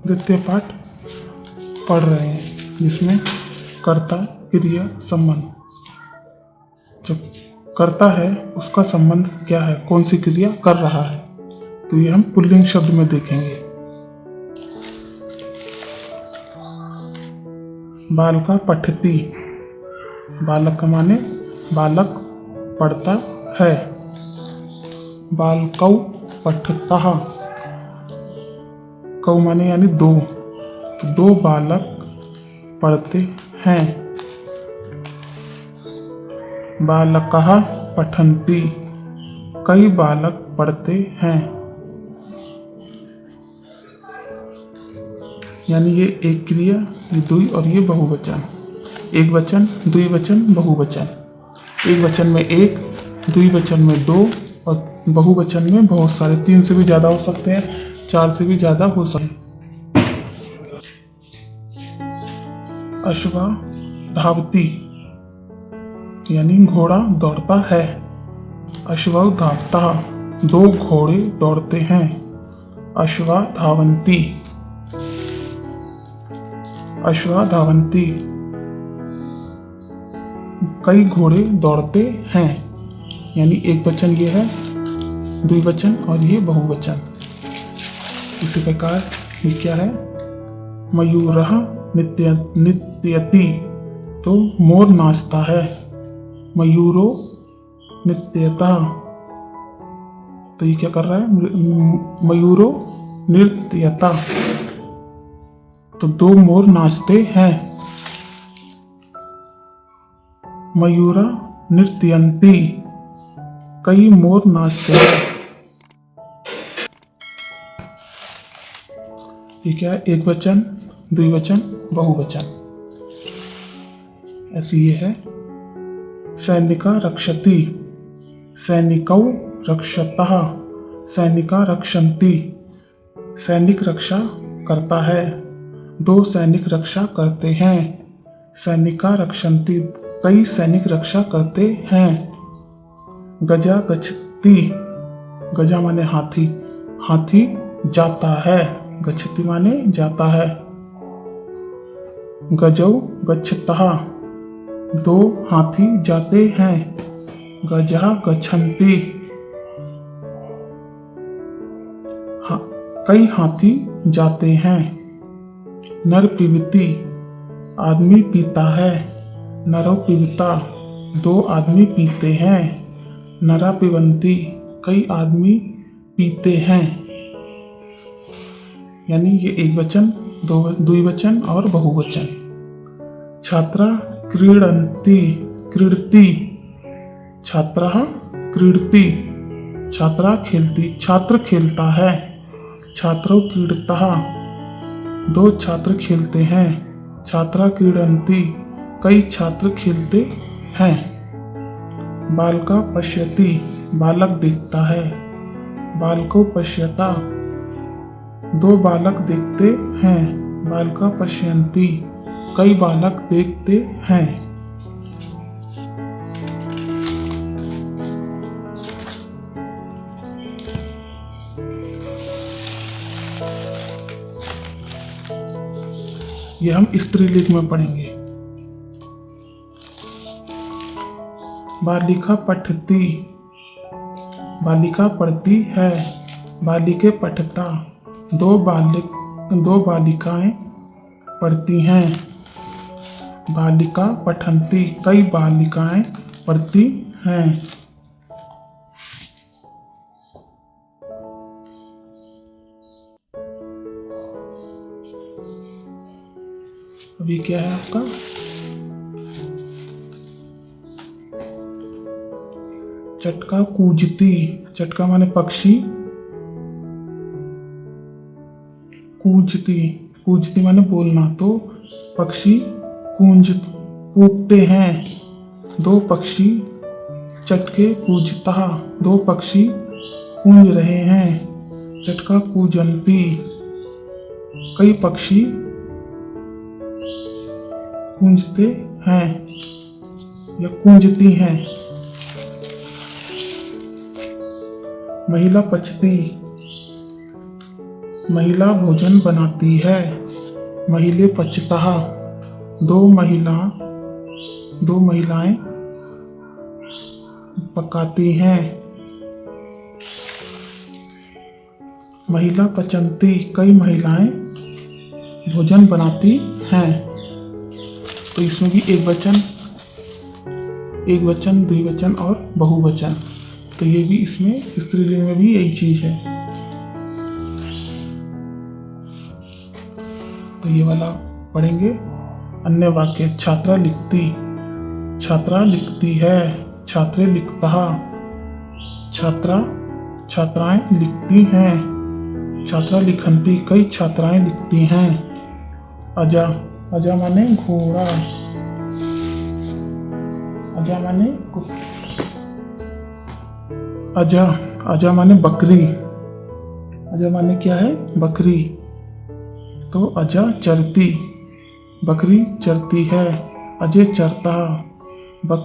द्वितीय पाठ पढ़ रहे हैं जिसमें कर्ता क्रिया संबंध। जो कर्ता है उसका संबंध क्या है, कौन सी क्रिया कर रहा है, तो ये हम पुल्लिंग शब्द में देखेंगे। बालका पठती, बालक का माने बालक पढ़ता है। बालकौ पठतः, कौ माने यानी दो, तो दो बालक पढ़ते हैं। बालकः पठन्ति, कई बालक पढ़ते हैं। यानी ये एक क्रिया, ये द्वि और ये बहुवचन। एक वचन, द्विवचन, बहुवचन। एक वचन में एक, द्विवचन में दो और बहुवचन में बहुत सारे, 3 से भी ज़्यादा हो सकते हैं, 4 से भी ज़्यादा हो सकते हैं। अश्वा धावती यानी घोड़ा दौड़ता है। अश्वौ धावतः, 2 घोड़े दौड़ते हैं। अश्वा धावन्ति, अश्वा धावन्ति, कई घोड़े दौड़ते हैं। यानी एक वचन ये है, द्विवचन और ये बहुवचन। इसी प्रकार ये क्या है, मयूरः नृत्यति, तो मोर नाचता है। मयूरो नृत्यतः, तो ये क्या कर रहा है, मयूरो नृत्यतः, तो 2 मोर नाचते हैं। मयूरा नृत्यन्ति, कई मोर नाचते हैं। ये क्या है, एक वचन, द्विवचन, बहुवचन। ऐसी ये है। सैनिका रक्षति, सैनिकौ रक्षतः, सैनिका रक्षन्ति, सैनिक रक्षा करता है। 2 सैनिक रक्षा करते हैं। सैनिका रक्षन्ति, कई सैनिक रक्षा करते हैं। गजा गच्छति, गजा माने हाथी, हाथी जाता है। गच्छति माने जाता है। गजौ गच्छतः, 2 हाथी जाते हैं। गजः गच्छन्ति, कई हाथी जाते हैं। नर पीबति, आदमी पीता है। नरौ पीबता, 2 आदमी पीते हैं। नरा पिबन्ति, कई आदमी पीते हैं। यानी ये एक वचन, द्विवचन और बहुवचन। छात्रा क्रीडन्ति, क्रीडति, छात्रः क्रीडति, छात्रा खेलती, छात्र खेलता है। छात्रौ क्रीडतः, 2 छात्र खेलते हैं। छात्रा क्रीडन्ति, कई छात्र खेलते हैं। बालका पश्यति, बालक देखता है। बालकौ पश्यता, 2 बालक देखते हैं। बालका पश्यन्ति, कई बालक देखते हैं। ये हम स्त्रीलिंग में पढ़ेंगे। बालिका पठती, बालिका पढ़ती है। बालिके पठता, 2 बालिकाएं पढ़ती हैं। बालिका पठन्ति, कई बालिकाएं पढ़ती हैं। अभी क्या है आपका, चटका कूजती, चटका माने पक्षी, कूजती, कूजती माने बोलना, तो पक्षी कूकते हैं। 2 पक्षी चटके कूजता, 2 पक्षी कूंज रहे हैं। चटका कूजन्ति, कई पक्षी कूंजते हैं या कूंजती हैं। महिला पचती, महिला भोजन बनाती है। महिले पचतः, दो महिलाएं पकाती हैं। महिला पचंती, कई महिलाएं भोजन बनाती हैं। तो इसमें भी एक वचन, द्विवचन और बहुवचन। तो ये भी इसमें स्त्रीलिंग में भी यही चीज है। तो ये वाला पढ़ेंगे। अन्य वाक्य, छात्रा लिखती है। छात्रे लिखतः, छात्राएं लिखती हैं। छात्रा लिखन्ति, कई छात्राएं लिखती हैं। अजा माने घोड़ा, अजा माने बकरी। अजा माने क्या है? बकरी। तो अजा चरती, बकरी चरती है। अजय चरता, दो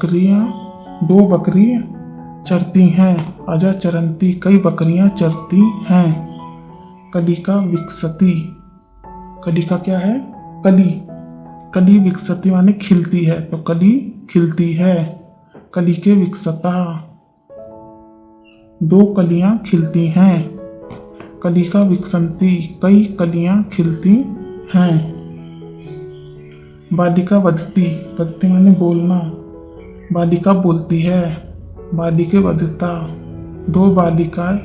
बकरियां चरती हैं। अजा चरंती, कई बकरियां चरती हैं। कलिका विकसती, कलिका क्या है? कली विकसती माने खिलती है, तो कली खिलती है। कलिके विकसता, दो कलियां खिलती हैं। कलिका विकसंती, कई कलियां खिलती हैं। बालिका वदती माने बोलना, बालिका बोलती है। बालिके वदता, दो बालिकाएं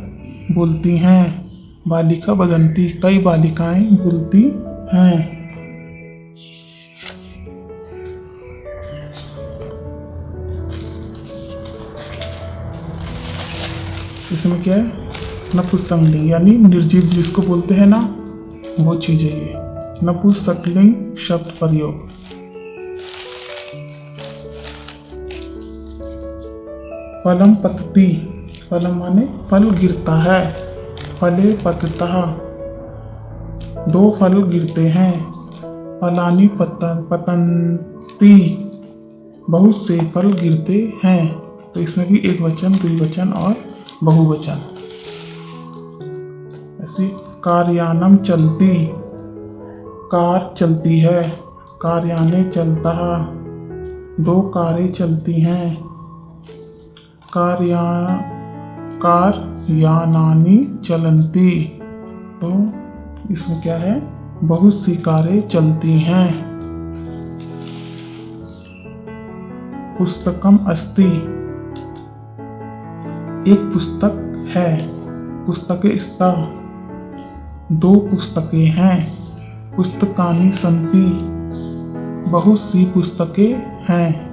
बोलती हैं। बालिका वदंती, कई बालिकाएं बोलती हैं। इसमें क्या है? नपुंसकलिंग यानी निर्जीव जिसको बोलते हैं ना, वो चीज है ये। नपुंसकलिंग शब्द प्रयोग। फलम पतति, फलम माने फल गिरता है। फले पततः, दो फल गिरते हैं। फलानि पतन्ति, बहुत से फल गिरते हैं। तो इसमें भी एक वचन, द्विवचन और बहुवचन। ऐसे कार्यानम चलती, कार चलती है। कार्याने चलता, दो कारें चलती हैं। कार्यानानि चलन्ति, तो इसमें क्या है? बहुत सी कारें चलती हैं। पुस्तकम अस्ति, एक पुस्तक है। पुस्तके स्तः, दो पुस्तकें हैं। पुस्तकानि सन्ति, बहुत सी पुस्तकें हैं।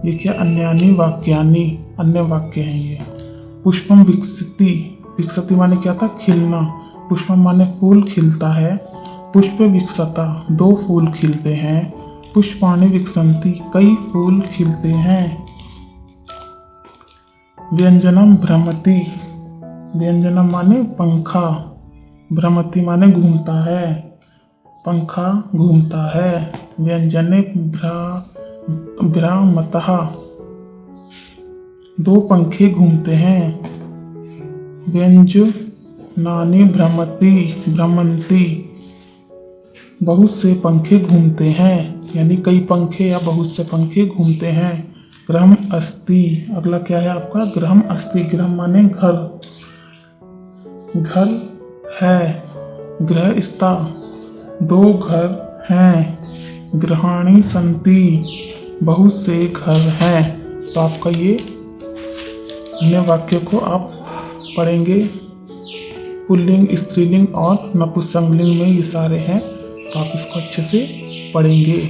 ये क्या? अन्यानि वाक्यानि, अन्य वाक्य हैं ये। पुष्पम विकसति माने क्या था? खिलना। पुष्पम माने फूल खिलता है। पुष्प विकसता, दो फूल खिलते हैं। पुष्पाणि विकसन्ति, कई फूल खिलते हैं। व्यंजनम भ्रमति, व्यंजनम माने पंखा। भ्रमति माने घूमता है, पंखा घूमता है। व्यंजने भ्रामतः, दो पंखे घूमते हैं। व्यंजनानि भ्रमन्ति, बहुत से पंखे घूमते हैं, यानी कई पंखे या बहुत से पंखे घूमते हैं। गृहम अस्ति, अगला क्या है आपका? गृहम अस्ति। गृह माने घर, घर है। गृह स्था, दो घर हैं। गृहाणि सन्ति, बहुत से घर हैं। तो आपका ये अन्य वाक्य को आप पढ़ेंगे। पुल्लिंग, स्त्रीलिंग और नपुंसकलिंग में ये सारे हैं, तो आप इसको अच्छे से पढ़ेंगे।